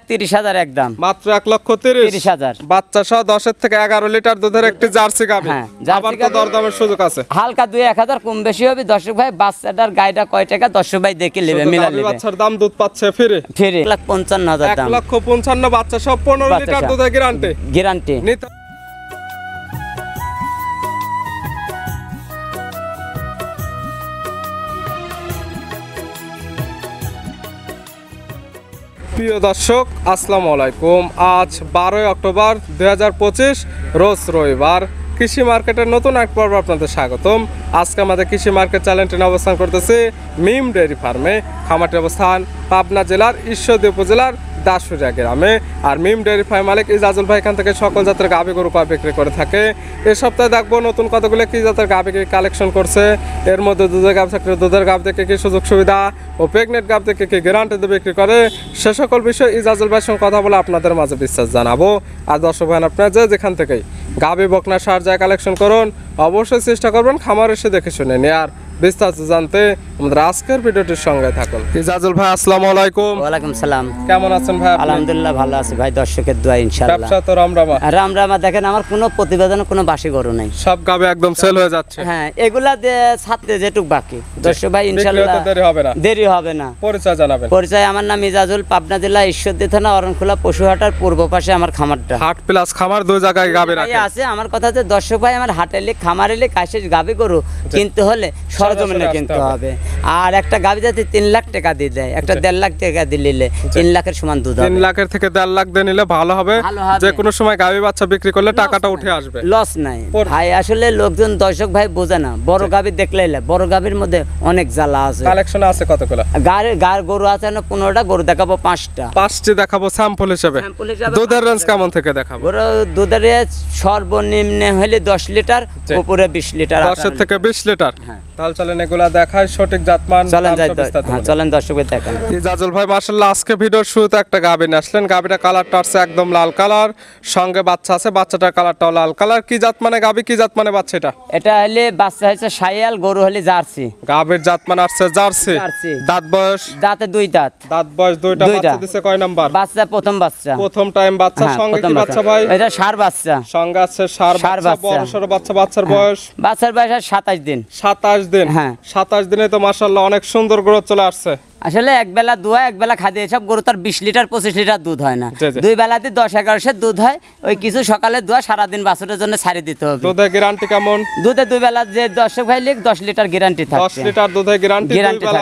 30,000 একদম, মাত্র 1,30,000 বাচ্চা সহ 10 থেকে 11 লিটার দুধের একটি জার্সি গাভী। আবার তো দরদামের সুযোগ আছে, হালকা 2-1,000 কম বেশি হবে। দর্শক ভাই বাচ্চাটার গাইটা কয় টাকা দর্শক ভাই দেখে নেবে, মিলা নেবে। বাচ্চার দাম দুধ পাচ্ছে ফ্রি 1,55,000 দাম, 1,55,000 বাচ্চা সহ 15 লিটার দুধের গ্যারান্টি। প্রিয় দর্শক আসসালামু আলাইকুম। আজ 12 অক্টোবর 2025 রোজ রবিবার। কৃষি মার্কেটের নতুন এক পর্ব আপনাদের স্বাগতম। আজকে আমাদের কৃষি মার্কেট চ্যানেলটি অবস্থান করতেছে মিম ডেয়ারি ফার্মে। খামারটির অবস্থান পাবনা জেলার ঈশ্বরদী উপজেলার দাসুরিয়া গ্রামে। আর মিম ডেয়ারি ফার্ম মালিক ইজাজুল ভাই এখান থেকে সকল জাতের গাভী গরু বিক্রি করে থাকে। এ সপ্তাহে দেখবো নতুন কতগুলো কি জাতের গাভী কালেকশন করছে। এর মধ্যে দুধের গাভ থাকলে দুধের গাভ থেকে কি সুযোগ সুবিধা ও প্রেগনেন্ট গাভ থেকে কি গ্যারান্টি দিয়ে বিক্রি করে, সে সকল বিষয়ে ইজাজুল ভাইয়ের সঙ্গে কথা বলে আপনাদের মাঝে বিশ্বাস জানাবো। আর দর্শক ভাই আপনারা যেখান থেকেই গাভী বকনা সার যায় কালেকশন করুন, অবশ্যই চেষ্টা করবেন খামার এসে দেখে শুনে নিয়ে। আর বিস্তারিত জানতে আমাদের আজকের ভিডিওটির সঙ্গে থাকুন। ইজাজুল ভাই আসসালামু আলাইকুম। ওয়ালাইকুম সালাম। কেমন আছেন ভাই? আলহামদুলিল্লাহ ভালো আছি ভাই, দর্শকের দোয়া ইনশাআল্লাহ। ব্যবসা তো রামরামা। রামরামা দেখেন, আমার কোনো প্রতিবেদন কোনো বাসি গরু নাই, সব গাবে একদম সেল হয়ে যাচ্ছে। হ্যাঁ, এগুলা ছাড়তে যেটুক বাকি দর্শক ভাই ইনশাআল্লাহ দেরি হবে না। পরিচয় জানাবেন। পরিচয়, আমার নাম ইজাজুল, পাবনা জেলা ঈশ্বরদী থানা অরণখোলা পশুহাটার পূর্ব পাশে আমার খামারটা। হাট প্লাস খামার দুই জায়গায় গাবে রাখে আছে। আমার কথা হচ্ছে দর্শক ভাই আমার হাটে এলে খামার এলে কাছে গাবে গরু কিনতে হলে সরজমিনে কিনতে হবে। আর একটা গাভী যাতে 3 লাখ টাকা দিয়ে দেয়, একটা 1.5 লাখ টাকা দিলে 3 লাখের সমান দুধ হবে। 3 লাখের থেকে 1.5 লাখ দিয়ে নিলে ভালো হবে। যে কোনো সময় গাভী বাচ্চা বিক্রি করলে টাকাটা উঠে আসবে, লস নাই ভাই। আসলে লোকজন দর্শক ভাই বোঝে না, বড় গাভী দেখলে বড় গাভীর মধ্যে অনেক জ্বালা আছে। কালেকশন আছে কতগুলো? গার গরু আছে না 15টা, গরু দেখাবো 5টি দেখাবো স্যাম্পল হিসেবে। দুধের রেঞ্জ কেমন থেকে দেখাবো? গরু দুধের রেঞ্জ সর্বনিম্ন হলে 10 লিটার, উপরে 20 লিটার। 10 থেকে 20 লিটার। তাহলে চলেন এগুলা দেখাই, সঠিক জাতমান। চলেন দর্শকদের দেখান। ইজাজুল ভাই মাশাআল্লাহ আজকে ভিডিওর শুরুতে একটা গাভী নিয়ে আসলেন। গাভীটা কালারটা আছে একদম লাল কালার, সঙ্গে বাচ্চা আছে, বাচ্চাটার কালারটাও লাল কালার। কি জাত মানে গাভী, কি জাত মানে বাচ্চা? এটা হলে বাচ্চা হচ্ছে শাইয়াল, গরু হলে জার্সি। গাভীর জাত মানে আসছে জার্সি। দাঁত বয়স? দাঁতে 2 দাঁত। দাঁত বয়স 2টা। বাচ্চা দিছে কয় নাম্বার? বাচ্চা প্রথম বাচ্চা, প্রথম টাইম বাচ্চা। সঙ্গে কি বাচ্চা ভাই? এটা ষাঁড় বাচ্চা। সঙ্গে আছে ষাঁড় বাচ্চা, বড়সড় বাচ্চা। বাচ্চার বয়স? বাচ্চার বয়স 27 দিন। 27 দিন। হ্যাঁ, 27 দিনে তো মাশাআল্লাহ অনেক সুন্দর গ্রোথ চলে আসছে। আসলে এক বেলা দুয়া, এক বেলা খাদ্য, এসব গরু তার 20 লিটার 25 লিটার দুধ হয় না। 2 বেলাতে 10-11 সের দুধ হয়। ওই কিছু সকালে দুয়া, সারাদিন বাছুরের জন্য ছাড়ি দিতে হবে। দুধের গ্যারান্টি কেমন? দুধে 2 বেলা যে দর্শক ভাই লিখ 10 লিটার গ্যারান্টি থাকে। 10 লিটার দুধের গ্যারান্টি 2 বেলা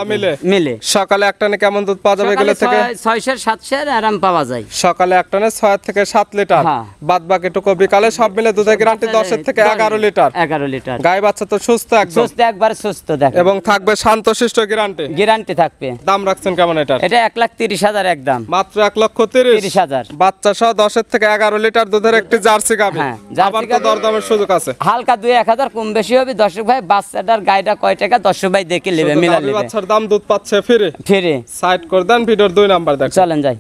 মিলে। সকালে একটানে কেমন দুধ পাওয়া যাবে এগুলো থেকে? 6-7 সের আরাম পাওয়া যায়। সকালে একটানে 6 থেকে 7 লিটার, বাদ বাকিটুকু বিকালে। সব মিলে দুধের গ্যারান্টি 10 থেকে 11 লিটার। 11 লিটার। গাই বাচ্চা তো সুস্থ একদম, সুস্থ, একবারে সুস্থ দেখেন। এবং থাকবে শান্তশিষ্ট গ্যারান্টি থাকবে। দাম রাখছেন কেমন এটা? এটা 1,30,000 একদম, মাত্র 1,30,000 বাচ্চা সহ 10 থেকে 11 লিটার দুধের একটি জার্সি গাভী। আবার তো দরদামের সুযোগ আছে, হালকা 2-1,000 কম বেশি হবে। দর্শক ভাই বাচ্চাটার গাইটা কয় টাকা দর্শক ভাই দেখে নেবে, মিলা নেবে। বাচ্চার দাম দুধ পাচ্ছে ফ্রি। সাইড করে দেন, ভিডিওর 2 নাম্বার দেখেন। চলেন যাই।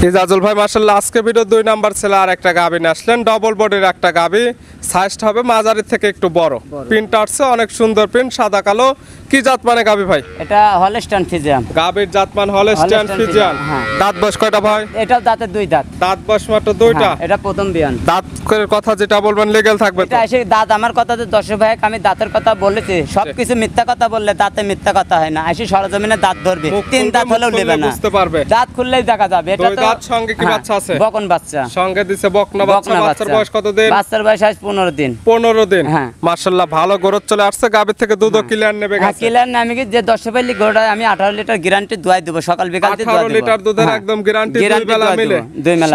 ইজাজুল ভাই মাশাআল্লাহ আজকে ভিডিও 2 নাম্বার ছেলে আর একটা গাভী নিয়ে আসলেন। ডবল বডির একটা গাভী, সাইজটা হবে মাঝারি থেকে একটু বড়। প্রিন্ট আসছে অনেক সুন্দর প্রিন্ট, সাদা কালো। কি জাত মানে গাভী ভাই? এটা হলস্টাইন ফ্রিজিয়ান। গাভীর জাত মান হলস্টাইন ফ্রিজিয়ান। দাঁত বয়স কয়টা ভাই? এটাও দাঁতে 2 দাঁত। দাঁত বয়স মাত্র 2টা। এটা প্রথম বিয়ান। দাঁতের কথা যেটা বলবেন লিগ্যাল থাকবে তো? এটা এসে দাঁত, আমার কথাতে দর্শক ভাই আমি দাঁতের কথা বলেছি। সবকিছু মিথ্যা কথা বললে দাঁতে মিথ্যা কথা হয় না। এসে সরজমিনে দাঁত ধরবে, 3 দাঁত হলেও নেবে না, বুঝতে পারবে। দাঁত খুললেই দেখা যাবে। এটা তো দাঁত। সঙ্গে কি বাচ্চা আছে? বকন বাচ্চা। সঙ্গে দিছে বকনা বাচ্চা। বাচ্চার বয়স কত দিন? বাচ্চার বয়স আজ 15 দিন। 15 দিন। মাশাআল্লাহ ভালো গ্রোথ চলে আসছে। গাভী থেকে দুধও ক্লিয়ার নেবে গেছে। ক্লিয়ার না, আমি কি যে 10 পাইলি গরুটা আমি 18 লিটার গ্যারান্টি দুয়াই দেব, সকাল বিকাল দিয়ে 18 লিটার দুধের একদম গ্যারান্টি 2 বেলা মিলে।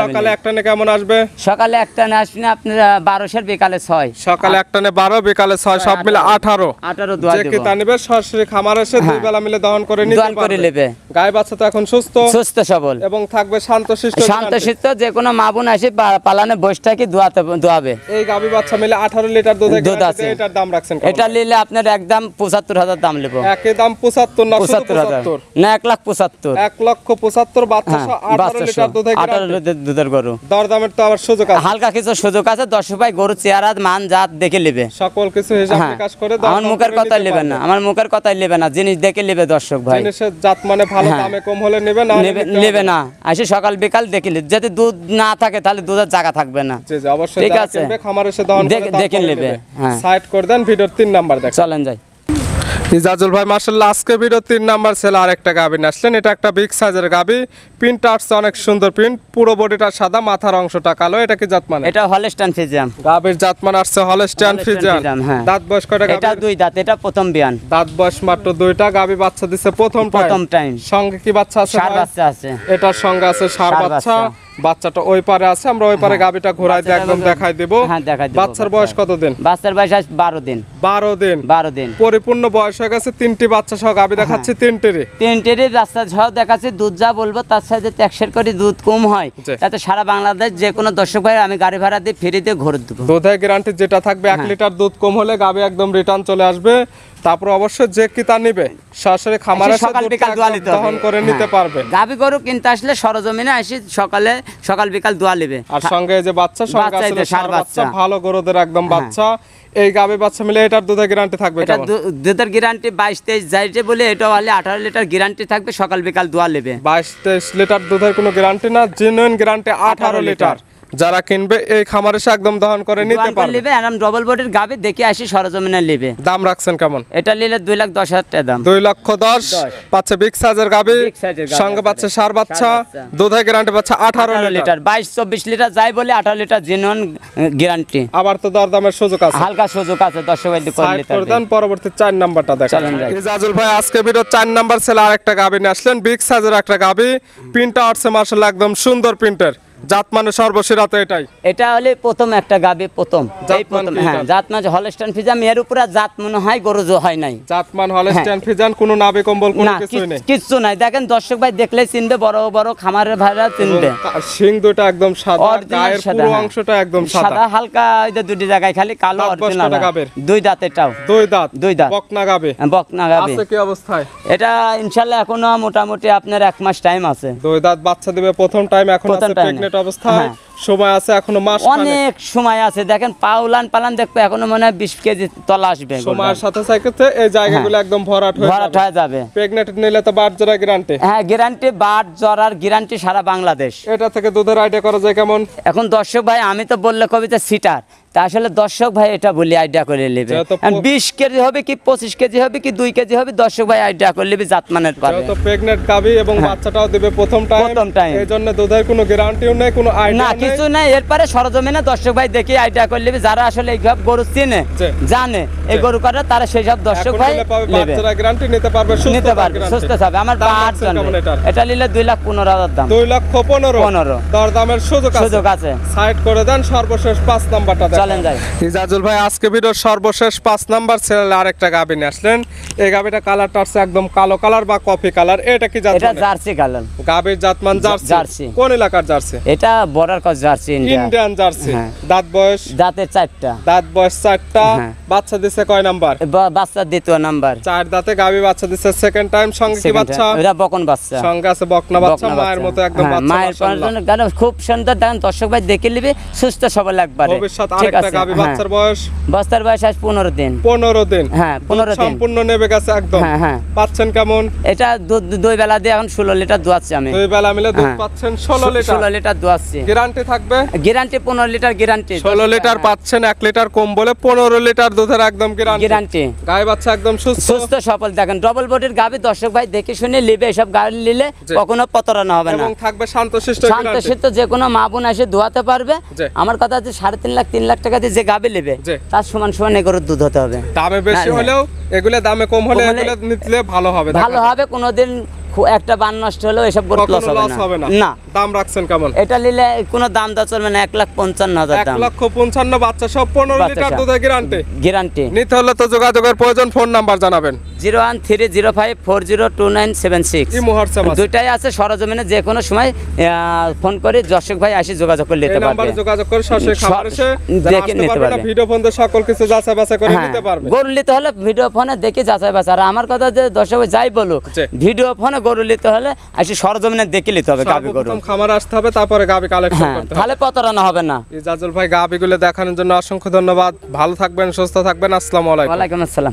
সকালে একটানে কেমন আসবে? সকালে একটানে আসবে আপনারা 12 সের, বিকালে 6। সকালে একটানে 12, বিকালে 6, সব মিলে 18 দুয়া দেব। যে কি তা নেবে সরাসরি খামার এসে 2 বেলা মিলে দহন করে নিতে পারবে। গাই বাচ্চা তো এখন সুস্থ সবল এবং থাকবে শান্তশিষ্ট। যে কোনো মা বোন আসে পালানে বসে থাকি দোয়াবে। এই গাভী বাচ্চা মিলে 18 লিটার দুধ আছে। এটার দাম রাখছেন? এটা নিলে আপনার একদম 75,000 দাম নেবো। একই দাম 75 না শুধু 75,000 75? না 1,75,000। 1,75,000 বাচ্চা সহ 18 লিটার দুধে 18 গ্যারান্টি। লিটার দুধের গরু। দরদামের তো আবার সুযোগ আছে। হালকা কিছু সুযোগ আছে, দর্শক ভাই গরু চেহারা মান জাত দেখে নেবে। সকল কিছু হিসাব নিকাশ করে আমার দরদাম মুখের করে কথাই নিতে নেবে না, পারবে। আমার মুখের কথাই নেবে না, জিনিস দেখে নেবে দর্শক ভাই। জিনিসের জাত মানে ভালো, দামে কম হলে নেবে না, নেবে না, আসে সকাল বিকাল দেখে নেবে। যদি দুধ না থাকে তাহলে দুধের জায়গা থাকবে না। জি জি, অবশ্যই ঠিক যারা আছে। কিনবে খামারে এসে দহন করে দেখে তারপরে নেবে। হ্যাঁ। সাইড করে দেন, ভিডিওর 3 নাম্বার দেখেন। চলেন যাই। ইজাজুল ভাই মাশাআল্লাহ আজকে ভিডিও 3 নাম্বার ছেলে আরেকটা গাবি নিয়ে আসলেন। এটা একটা বিগ সাইজের গাবি, প্রিন্টটা আসছে অনেক সুন্দর প্রিন্ট, পুরো বডিটা সাদা, মাথার অংশটা কালো। এটা কি জাত মানে? এটা হলস্টাইন ফ্রিজিয়ান। গাবির জাত মানে আসছে হলস্টাইন ফ্রিজিয়ান। হ্যাঁ। দাঁত বয়স কয়টা এটা গাবির? 2 দাঁত, এটা প্রথম বিয়ান। দাঁত বয়স মাত্র 2টা, গাবি বাচ্চা দিছে প্রথম টাইম। সঙ্গে কি বাচ্চা আছে? ষাঁড় ভাই? বাচ্চা আছে। এটার সঙ্গে আছে ষাঁড় ষাঁড় বাচ্চা। বাচ্চা। বাচ্চাটা ওই পারে আছে, আমরা ওই পারে গাবিটা ঘোরাই দিয়ে একদম বাচ্চাটা দেখাই দেব। হ্যাঁ, দেখাই দেব। বাচ্চার বয়স কত দিন? বাচ্চার বয়স আজ 12 দিন। 12 দিন। 12 দিন। পরিপূর্ণ বয়স হয়ে গেছে, 3টি বাচ্চা সহ গাবি দেখাচ্ছি, 3টিরই। তিনটেরই রাস্তা সহ দেখাচ্ছি। দুধ যা বলবো তার সাথে 100 করে দুধ কম হয়, জি। তাতে সারা বাংলাদেশ যে কোনো দর্শক ভাই আমি গাড়ি ভাড়া দিয়ে ফ্রিতে ঘুরে দেবো। দুধের গ্যারান্টি যেটা থাকবে, 1 লিটার দুধ কম হলে গাবি একদম রিটার্ন চলে আসবে। তারপর অবশ্যই যে কি তা নিবে সরাসরি খামারে এসে সকাল দুধটা বিকাল দোয়া নিতে একদম দহন করে নিতে পারবে। গাবি গরু কিনতে আসলে সরজমিনে আসি সকাল বিকাল দোয়া নেবে। আর সঙ্গে এই যে বাচ্চা সঙ্গে বাচ্চা, আসলে এটা ষাঁড় ষাঁড় বাচ্চা, বাচ্চা। ভালো গরুদের একদম বাচ্চা। এই গাবি বাচ্চা মিলে এটার দুধের গ্যারান্টি থাকবে এটা কেমন? দুধের গ্যারান্টি 22-23 যাইতে বলে, এটা হলে 18 লিটার গ্যারান্টি থাকবে, সকাল বিকাল দোয়া নেবে। 22-23 লিটার দুধের কোনো গ্যারান্টি না, জেনুইন গ্যারান্টি 18 লিটার। যারা কিনবে এই খামারে এসে একদম দহন করে নিতে পারবে। নেবে আরাম ডবল বডির গাবি দেখে আসি সরজমিনে নেবে। দাম রাখছেন কেমন? এটা নিলে 2,10,000 টাকা দাম। 2,10,000 পাচ্ছে বিগ সাইজের গাবি, Big size এর গাভী সঙ্গে আছে। পাচ্ছে ষাঁড় বাচ্চা, ষাঁড় বাচ্চা। দুধের গ্যারান্টি পাচ্ছে 18 লিটার। লিটার 22-24 লিটার যাই বলে 18 লিটার জেনুইন গ্যারান্টি। আবার তো দরদামের সুযোগ আছে। হালকা সুযোগ আছে, দর্শক ভাই করে সাইড নিতে করে পারবে। দেন, পরবর্তী 4 নাম্বারটা দেখেন। চলেন যাই। ইজাজুল ভাই আজকে ভিডিও 4 নাম্বার ছেলে আরেকটা গাবি নিয়ে আসলেন, বিগ সাইজের একটা গাবি, প্রিন্টটা আসছে মাশাআল্লাহ একদম সুন্দর প্রিন্টের। জাত মানে সর্বসেরাতে এটাই। এটা হলে প্রথম একটা গাবি, প্রথম জাতমান এই প্রথম। কি হ্যাঁ, এটা? জাত মানে হলস্টাইন ফ্রিজিয়ান। এর উপরে আর জাত মনে হয় গরু হয় নাই। জাতমান হলস্টাইন ফ্রিজিয়ান, কোনো নাভি কম্বল কোনো না, কিছুই নেই। কিচ্ছু নাই। দেখেন দর্শক ভাই দেখলে চিনবে, বড় বড় খামারের ভাইরা চিনবে। শিং দুটো একদম সাদা, Original গায়ের সাদা, পুরো হ্যাঁ। অংশটা একদম সাদা সাদা। হালকা, ওই যে দুটি জায়গায় খালি কালো। দাঁত বয়স অরিজিনাল কয়টা গাবের? 2 দাঁত। এটাও 2 দাঁত। 2 দাঁত। বকনা গাবি। বকনা গাবি। আছে কি অবস্থায়? এটা ইনশাআল্লাহ এখনো মোটামুটি আপনার 1 মাস টাইম আছে। 2 দাঁত বাচ্চা দিবে প্রথম টাইম, এখন প্রথম আছে time। প্রেগন্যান্ট অবস্থায়। হ্যাঁ। সময় আছে এখনো মাস খানেক। অনেক সময় আছে। দেখেন পালান দেখবে এখনো মনে হয় 20 কেজি তলা আসবে। সময়ের সাথে সাথে এই জায়গাগুলো একদম ভরাট হয়ে ভরাট যাবে। হয়ে যাবে। প্রেগন্যান্ট নিলে তো বাট জরা গ্যারান্টি। হ্যাঁ, গ্যারান্টি বাট জরার গ্যারান্টি সারা বাংলাদেশ। এটা থেকে দুধের আইডিয়া করা যায় কেমন? এখন দর্শক ভাই আমি তো বললে কবিতা সিটার, তা আসলে দর্শক ভাই এটা বলি আইডিয়া করে নেবে। যেহেতু 20 কেজি হবে কি 25 কেজি হবে কি 2 কেজি হবে, দর্শক ভাই আইডিয়া করে নেবে জাতমানের পাবে। যেহেতু প্রেগন্যান্ট গাবি এবং বাচ্চাটাও দিবে প্রথম টাইম, প্রথম time। এই জন্য দুধের কোনো গ্যারান্টিও নেই, কোনো না আইডিয়া নেই। কিছু নাই। এরপরে সরজমিনে দর্শক ভাই দেখে আইডিয়া করে নেবে, যারা আসলে এই সব গরু চিনে জি। জানে এই গরু কাটা, তারা সেই সব দর্শক এখন ভাই নিলে পাবে নেবে, বাচ্চারা গ্যারান্টি নিতে পারবে, সুস্থ নিতে পারবে, সুস্থ থাকবে। আমার দাম বাট রাখছেন কেমন জানবে। এটার? এটা নিলে 2,15,000 দাম। 2,15,000 15 দরদামের সুযোগ আছে। সুযোগ আছে। সাইড করে দেন, সর্বশেষ 5 নাম্বারটা দেখেন। চলেন যাই। ইজাজুল ভাই আজকে ভিডিওর সর্বশেষ 5 নাম্বার ছেলে আরেকটা গাবি নিয়ে আসলেন। এই গাবিটা কালারটা আছে একদম কালো কালার বা কফি কালার। এটা কি জাত? এটা জার্সি কালার। গাবির জাতমান জার্সি। জার্সি। কোন এলাকার জার্সি? এটা border cross jersey India. Indian jersey. হ্যাঁ। দাঁত বয়স? দাঁতের 4টা। দাঁত বয়স 4টা। হ্যাঁ। বাচ্চা দিছে কয় নাম্বার? বাচ্চা 2য় নাম্বার। 4 দাঁতে গাবি বাচ্চা দিছে সেকেন্ড টাইম। সঙ্গে কি বাচ্চা? এটা বকন বাচ্চা। সঙ্গে আছে বকনা বাচ্চা, বকনা মায়ের বাচ্চা। মতো একদম হ্যাঁ, বাচ্চা। মায়ের মাশাআল্লাহ। পর্যন্ত গান খুব সুন্দর। দেখেন দর্শক ভাই দেখে নিবে, সুস্থ সবল একবারে। ভবিষ্যৎ ঠিক আরেকটা আছে। গাবি, হ্যাঁ। বাচ্চার বয়স? বাচ্চার বয়স আজ 15 দিন। 15 দিন। হ্যাঁ, 15 দিন। সম্পূর্ণ নেবে গেছে একদম। হ্যাঁ, হ্যাঁ। পাচ্ছেন কেমন? এটা দুধ 2 বেলা দিয়ে এখন 16 লিটার দুয়াচ্ছি আমি। 2 বেলা মিলে দুধ হ্যাঁ। পাচ্ছেন 16 লিটার। 16 লিটার দুয়াচ্ছি। গ্যারান্টি থাকবে? Guarantee 15 litre guarantee. 16 লিটার পাচ্ছেন, 1 লিটার কম বলে 15 লিটার দুধের একদম গ্যারান্টি। গ্যারান্টি। গায়ে বাচ্চা একদম সুস্থ। সুস্থ সফল। দেখেন ডবল বডির গাবি, দর্শক ভাই দেখে শুনে নেবে। এসব গাড়ি নিলে জি। কখনো প্রতারণা হবে না। এবং থাকবে শান্তশিষ্ট শান্ত গ্যারান্টি। শিষ্ট যে কোনো মা বোন এসে ধোয়াতে পারবে। জি। আমার কথা হচ্ছে 3.5 লাখ 3 লাখ টাকা দিয়ে যে গাবি নেবে, জি। তার সমান সমান এগুলোর দুধ হতে হবে। দামে বেশি না, না। হলেও এগুলো দামে কম হলে কম হলে- এগুলো নিতে ভালো হবে। ভালো হবে। কোনোদিন একটা বান নষ্ট হলেও এসব গরু কখনো লস লস হবে হবে না। না। দাম রাখছেন কেমন? এটা নিলে কোনো দাম দর চলবে না, 1,55,000 দাম। 1,55,000 বাচ্চা সহ 15 বাচ্চা লিটার সহ। দুধের গ্যারান্টি। গ্যারান্টি। নিতে হলে তো যোগাযোগের প্রয়োজন, ফোন নাম্বার জানাবেন। 01305402976। ইমো হোয়াটসঅ্যাপ আছে? দুইটাই আছে। সরজমিনে যে কোনো সময় ফোন করে দর্শক ভাই আসি যোগাযোগ করে নিতে এই নাম্বারে পারবে। যোগাযোগ করে সরাসরি খামারে এসে দেখে নিতে পারবে। ভিডিও ফোন দিয়ে সকল কিছু যাচাই বাছাই করে হ্যাঁ, নিতে পারবে। গরু নিতে হলে ভিডিও ফোনে দেখে যাচাই বাছাই। আর আমার কথা যে দর্শক ভাই যাই বলুক, জি। ভিডিও ফোনে গরু নিতে হলে আসি সরজমিনে দেখে নিতে হবে গাভী গরু। সর্বপ্রথম খামারে আসতে হবে, তারপরে গাভী কালেকশন হ্যাঁ, করতে হবে। তাহলে প্রতারণা হবে না। ইজাজুল ভাই গাভীগুলো দেখানোর জন্য অসংখ্য ধন্যবাদ। ভালো থাকবেন, সুস্থ থাকবেন। আসসালামু আলাইকুম। ওয়ালাইকুম আসসালাম।